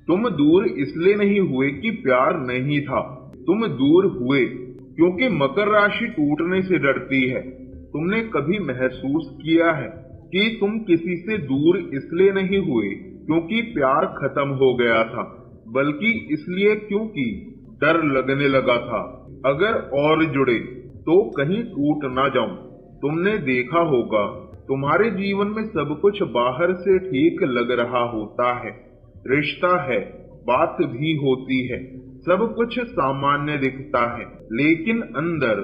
तुम दूर इसलिए नहीं हुए कि प्यार नहीं था, तुम दूर हुए क्योंकि मकर राशि टूटने से डरती है। तुमने कभी महसूस किया है कि तुम किसी से दूर इसलिए नहीं हुए क्योंकि प्यार खत्म हो गया था, बल्कि इसलिए क्योंकि डर लगने लगा था अगर और जुड़े तो कहीं टूट ना जाऊं। तुमने देखा होगा तुम्हारे जीवन में सब कुछ बाहर से ठीक लग रहा होता है, रिश्ता है, बात भी होती है, सब कुछ सामान्य दिखता है, लेकिन अंदर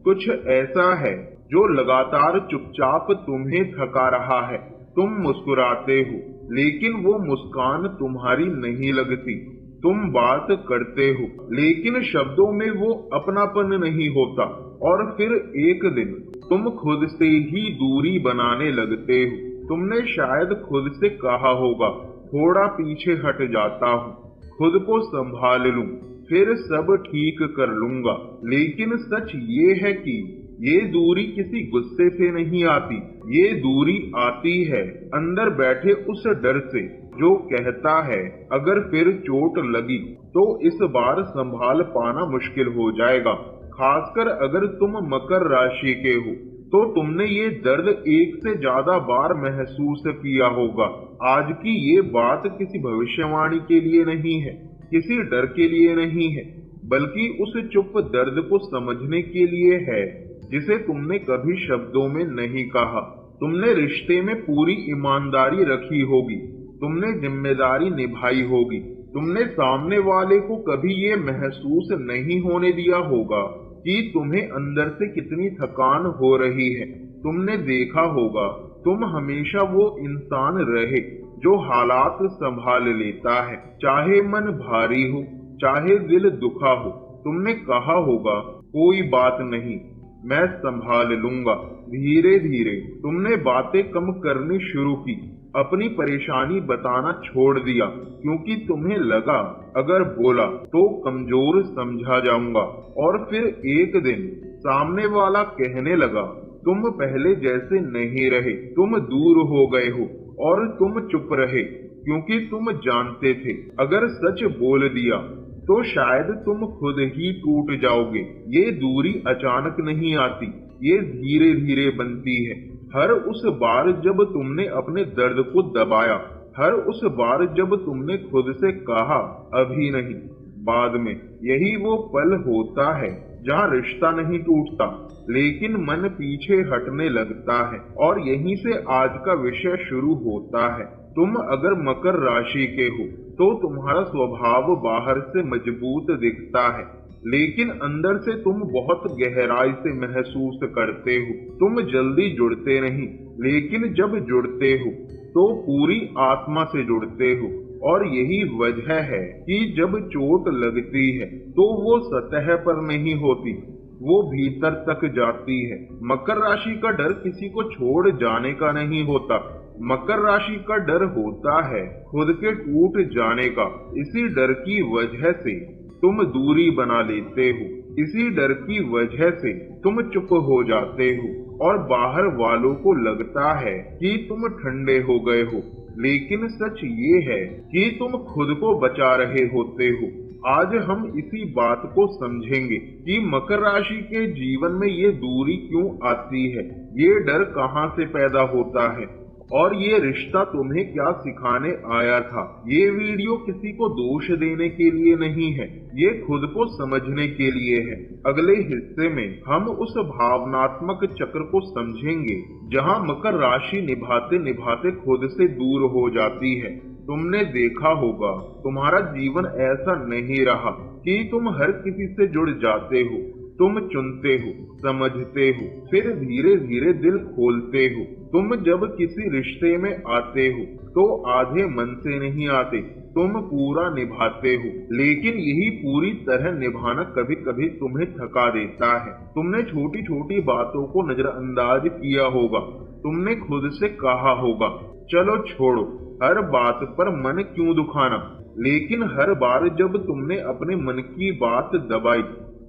कुछ ऐसा है जो लगातार चुपचाप तुम्हें थका रहा है। तुम मुस्कुराते हो लेकिन वो मुस्कान तुम्हारी नहीं लगती, तुम बात करते हो लेकिन शब्दों में वो अपनापन नहीं होता, और फिर एक दिन तुम खुद से ही दूरी बनाने लगते हो। तुमने शायद खुद से कहा होगा, थोड़ा पीछे हट जाता हूँ, खुद को संभाल लूं, फिर सब ठीक कर लूंगा। लेकिन सच ये है कि ये दूरी किसी गुस्से से नहीं आती, ये दूरी आती है अंदर बैठे उस डर से जो कहता है अगर फिर चोट लगी तो इस बार संभाल पाना मुश्किल हो जाएगा। खासकर अगर तुम मकर राशि के हो तो तुमने ये दर्द एक से ज्यादा बार महसूस किया होगा। आज की ये बात किसी भविष्यवाणी के लिए नहीं है, किसी डर के लिए नहीं है, बल्कि उस चुप दर्द को समझने के लिए है जिसे तुमने कभी शब्दों में नहीं कहा। तुमने रिश्ते में पूरी ईमानदारी रखी होगी, तुमने जिम्मेदारी निभाई होगी, तुमने सामने वाले को कभी ये महसूस नहीं होने दिया होगा कि तुम्हें अंदर से कितनी थकान हो रही है। तुमने देखा होगा तुम हमेशा वो इंसान रहे जो हालात संभाल लेता है, चाहे मन भारी हो, चाहे दिल दुखा हो। तुमने कहा होगा कोई बात नहीं, मैं संभाल लूंगा। धीरे धीरे तुमने बातें कम करनी शुरू की, अपनी परेशानी बताना छोड़ दिया, क्योंकि तुम्हें लगा अगर बोला तो कमजोर समझा जाऊंगा। और फिर एक दिन सामने वाला कहने लगा, तुम पहले जैसे नहीं रहे, तुम दूर हो गए हो, और तुम चुप रहे क्योंकि तुम जानते थे अगर सच बोल दिया तो शायद तुम खुद ही टूट जाओगे। ये दूरी अचानक नहीं आती, ये धीरे धीरे बनती है। हर उस बार जब तुमने अपने दर्द को दबाया, हर उस बार जब तुमने खुद से कहा अभी नहीं, बाद में, यही वो पल होता है जहाँ रिश्ता नहीं टूटता लेकिन मन पीछे हटने लगता है। और यहीं से आज का विषय शुरू होता है। तुम अगर मकर राशि के हो तो तुम्हारा स्वभाव बाहर से मजबूत दिखता है, लेकिन अंदर से तुम बहुत गहराई से महसूस करते हो। तुम जल्दी जुड़ते नहीं, लेकिन जब जुड़ते हो तो पूरी आत्मा से जुड़ते हो। और यही वजह है कि जब चोट लगती है तो वो सतह पर नहीं होती, वो भीतर तक जाती है। मकर राशि का डर किसी को छोड़ जाने का नहीं होता, मकर राशि का डर होता है खुद के टूट जाने का। इसी डर की वजह से तुम दूरी बना लेते हो, इसी डर की वजह से तुम चुप हो जाते हो और बाहर वालों को लगता है कि तुम ठंडे हो गए हो, लेकिन सच ये है कि तुम खुद को बचा रहे होते हो। आज हम इसी बात को समझेंगे कि मकर राशि के जीवन में ये दूरी क्यों आती है, ये डर कहाँ से पैदा होता है, और ये रिश्ता तुम्हें क्या सिखाने आया था। ये वीडियो किसी को दोष देने के लिए नहीं है, ये खुद को समझने के लिए है। अगले हिस्से में हम उस भावनात्मक चक्र को समझेंगे जहां मकर राशि निभाते निभाते खुद से दूर हो जाती है। तुमने देखा होगा तुम्हारा जीवन ऐसा नहीं रहा कि तुम हर किसी से जुड़ जाते हो। तुम चुनते हो, समझते हो, फिर धीरे धीरे दिल खोलते हो। तुम जब किसी रिश्ते में आते हो तो आधे मन से नहीं आते, तुम पूरा निभाते हो, लेकिन यही पूरी तरह निभाना कभी कभी तुम्हें थका देता है। तुमने छोटी छोटी बातों को नजरअंदाज किया होगा, तुमने खुद से कहा होगा चलो छोड़ो, हर बात पर मन क्यों दुखाना। लेकिन हर बार जब तुमने अपने मन की बात दबाई,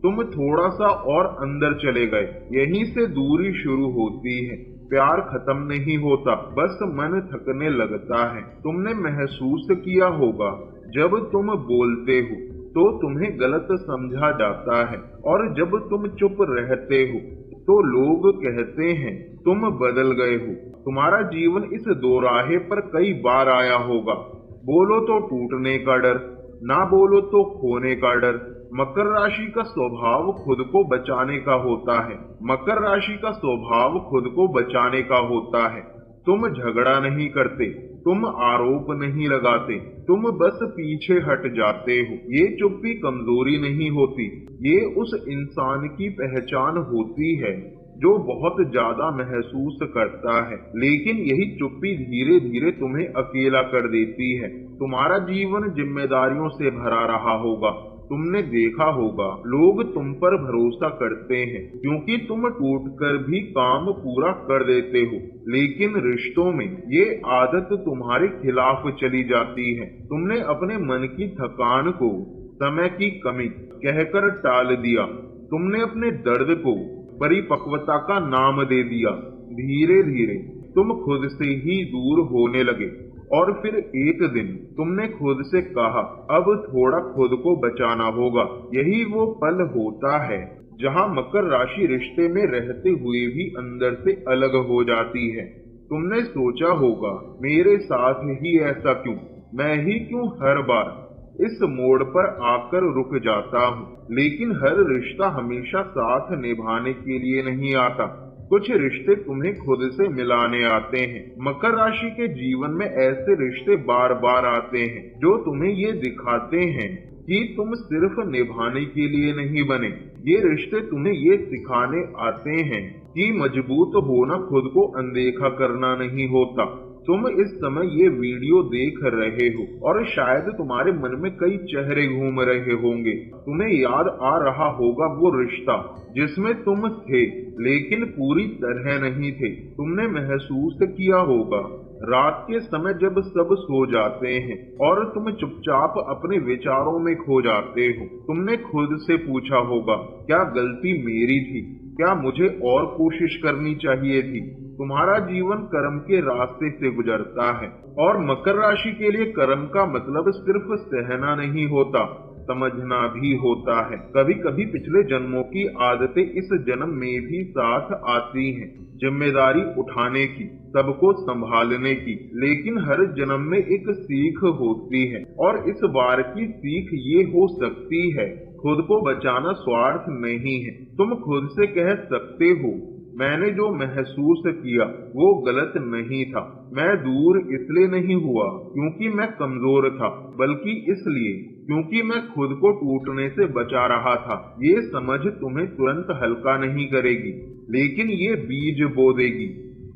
तुम थोड़ा सा और अंदर चले गए। यहीं से दूरी शुरू होती है। प्यार खत्म नहीं होता, बस मन थकने लगता है। तुमने महसूस किया होगा जब तुम बोलते हो तो तुम्हें गलत समझा जाता है, और जब तुम चुप रहते हो तो लोग कहते हैं तुम बदल गए हो। तुम्हारा जीवन इस दोराहे पर कई बार आया होगा। बोलो तो टूटने का डर, ना बोलो तो खोने का डर। मकर राशि का स्वभाव खुद को बचाने का होता है। मकर राशि का स्वभाव खुद को बचाने का होता है। तुम झगड़ा नहीं करते, तुम आरोप नहीं लगाते, तुम बस पीछे हट जाते हो। ये चुप्पी कमजोरी नहीं होती, ये उस इंसान की पहचान होती है जो बहुत ज्यादा महसूस करता है। लेकिन यही चुप्पी धीरे धीरे तुम्हें अकेला कर देती है। तुम्हारा जीवन जिम्मेदारियों से भरा रहा होगा। तुमने देखा होगा लोग तुम पर भरोसा करते हैं क्योंकि तुम टूटकर भी काम पूरा कर देते हो, लेकिन रिश्तों में ये आदत तुम्हारे खिलाफ चली जाती है। तुमने अपने मन की थकान को समय की कमी कहकर टाल दिया। तुमने अपने दर्द को परिपक्वता का नाम दे दिया। धीरे धीरे तुम खुद से ही दूर होने लगे, और फिर एक दिन तुमने खुद से कहा अब थोड़ा खुद को बचाना होगा। यही वो पल होता है जहां मकर राशि रिश्ते में रहते हुए भी अंदर से अलग हो जाती है। तुमने सोचा होगा मेरे साथ ही ऐसा क्यों, मैं ही क्यों हर बार इस मोड़ पर आकर रुक जाता हूँ। लेकिन हर रिश्ता हमेशा साथ निभाने के लिए नहीं आता। कुछ रिश्ते तुम्हें खुद से मिलाने आते हैं। मकर राशि के जीवन में ऐसे रिश्ते बार बार आते हैं जो तुम्हें ये दिखाते हैं कि तुम सिर्फ निभाने के लिए नहीं बने। ये रिश्ते तुम्हें ये सिखाने आते हैं कि मजबूत होना खुद को अनदेखा करना नहीं होता। तुम इस समय ये वीडियो देख रहे हो और शायद तुम्हारे मन में कई चेहरे घूम रहे होंगे। तुम्हें याद आ रहा होगा वो रिश्ता जिसमें तुम थे लेकिन पूरी तरह नहीं थे। तुमने महसूस किया होगा रात के समय जब सब सो जाते हैं और तुम चुपचाप अपने विचारों में खो जाते हो। तुमने खुद से पूछा होगा क्या गलती मेरी थी, क्या मुझे और कोशिश करनी चाहिए थी। तुम्हारा जीवन कर्म के रास्ते से गुजरता है, और मकर राशि के लिए कर्म का मतलब सिर्फ सहना नहीं होता, समझना भी होता है। कभी कभी पिछले जन्मों की आदतें इस जन्म में भी साथ आती हैं, जिम्मेदारी उठाने की, सबको संभालने की। लेकिन हर जन्म में एक सीख होती है, और इस बार की सीख ये हो सकती है खुद को बचाना स्वार्थ नहीं है। तुम खुद से कह सकते हो मैंने जो महसूस किया वो गलत नहीं था। मैं दूर इसलिए नहीं हुआ क्योंकि मैं कमजोर था, बल्कि इसलिए क्योंकि मैं खुद को टूटने से बचा रहा था। ये समझ तुम्हें तुरंत हल्का नहीं करेगी, लेकिन ये बीज बो देगी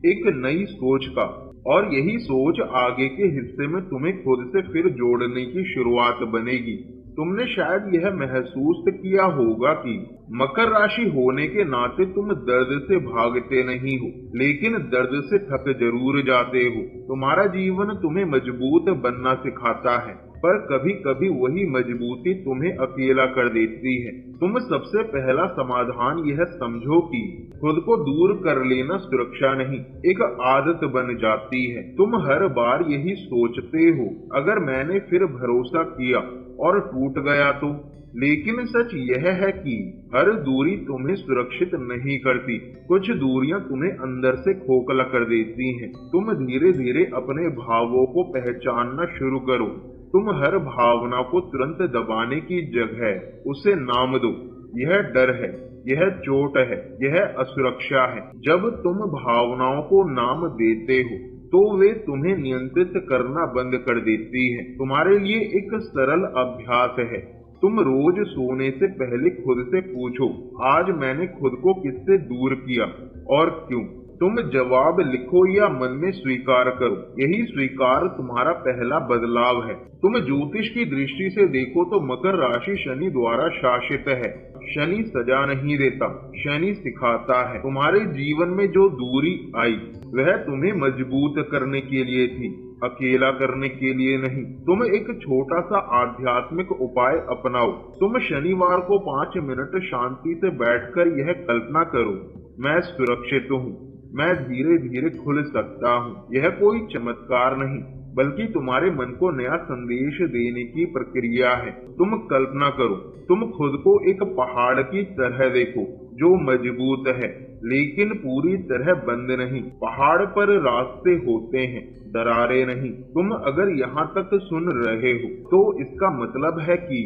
एक नई सोच का, और यही सोच आगे के हिस्से में तुम्हें खुद से फिर जोड़ने की शुरुआत बनेगी। तुमने शायद यह महसूस किया होगा कि मकर राशि होने के नाते तुम दर्द से भागते नहीं हो, लेकिन दर्द से थक जरूर जाते हो। तुम्हारा जीवन तुम्हें मजबूत बनना सिखाता है, पर कभी कभी वही मजबूती तुम्हें अकेला कर देती है। तुम सबसे पहला समाधान यह समझो कि खुद को दूर कर लेना सुरक्षा नहीं, एक आदत बन जाती है। तुम हर बार यही सोचते हो अगर मैंने फिर भरोसा किया और टूट गया तो। लेकिन सच यह है कि हर दूरी तुम्हें सुरक्षित नहीं करती। कुछ दूरियां तुम्हें अंदर से खोखला कर देती हैं। तुम धीरे धीरे अपने भावों को पहचानना शुरू करो। तुम हर भावना को तुरंत दबाने की जगह उसे नाम दो। यह डर है, यह चोट है, यह असुरक्षा है। जब तुम भावनाओं को नाम देते हो तो वे तुम्हें नियंत्रित करना बंद कर देती है। तुम्हारे लिए एक सरल अभ्यास है। तुम रोज सोने से पहले खुद से पूछो आज मैंने खुद को किससे दूर किया और क्यों। तुम जवाब लिखो या मन में स्वीकार करो। यही स्वीकार तुम्हारा पहला बदलाव है। तुम ज्योतिष की दृष्टि से देखो तो मकर राशि शनि द्वारा शासित है। शनि सजा नहीं देता, शनि सिखाता है। तुम्हारे जीवन में जो दूरी आई वह तुम्हें मजबूत करने के लिए थी, अकेला करने के लिए नहीं। तुम एक छोटा सा आध्यात्मिक उपाय अपनाओ। तुम शनिवार को 5 मिनट शांति से बैठकर यह कल्पना करो मैं सुरक्षित हूँ, मैं धीरे धीरे खुल सकता हूँ। यह कोई चमत्कार नहीं, बल्कि तुम्हारे मन को नया संदेश देने की प्रक्रिया है। तुम कल्पना करो, तुम खुद को एक पहाड़ की तरह देखो जो मजबूत है लेकिन पूरी तरह बंद नहीं। पहाड़ पर रास्ते होते हैं, दरारें नहीं। तुम अगर यहाँ तक सुन रहे हो तो इसका मतलब है कि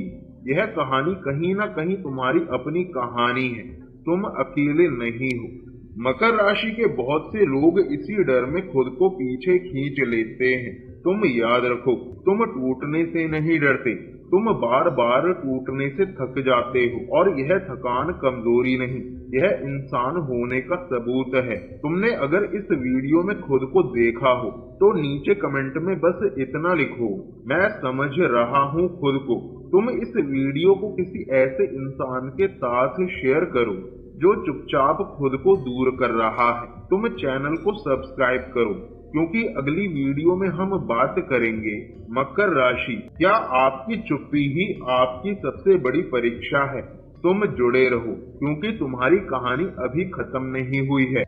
यह कहानी कहीं ना कहीं तुम्हारी अपनी कहानी है। तुम अकेले नहीं हो। मकर राशि के बहुत से लोग इसी डर में खुद को पीछे खींच लेते हैं। तुम याद रखो, तुम टूटने से नहीं डरते, तुम बार बार टूटने से थक जाते हो। और यह थकान कमजोरी नहीं, यह इंसान होने का सबूत है। तुमने अगर इस वीडियो में खुद को देखा हो तो नीचे कमेंट में बस इतना लिखो, मैं समझ रहा हूँ खुद को। तुम इस वीडियो को किसी ऐसे इंसान के साथ शेयर करो जो चुपचाप खुद को दूर कर रहा है। तुम चैनल को सब्सक्राइब करो क्योंकि अगली वीडियो में हम बात करेंगे मकर राशि, क्या आपकी चुप्पी ही आपकी सबसे बड़ी परीक्षा है। तुम जुड़े रहो क्योंकि तुम्हारी कहानी अभी खत्म नहीं हुई है।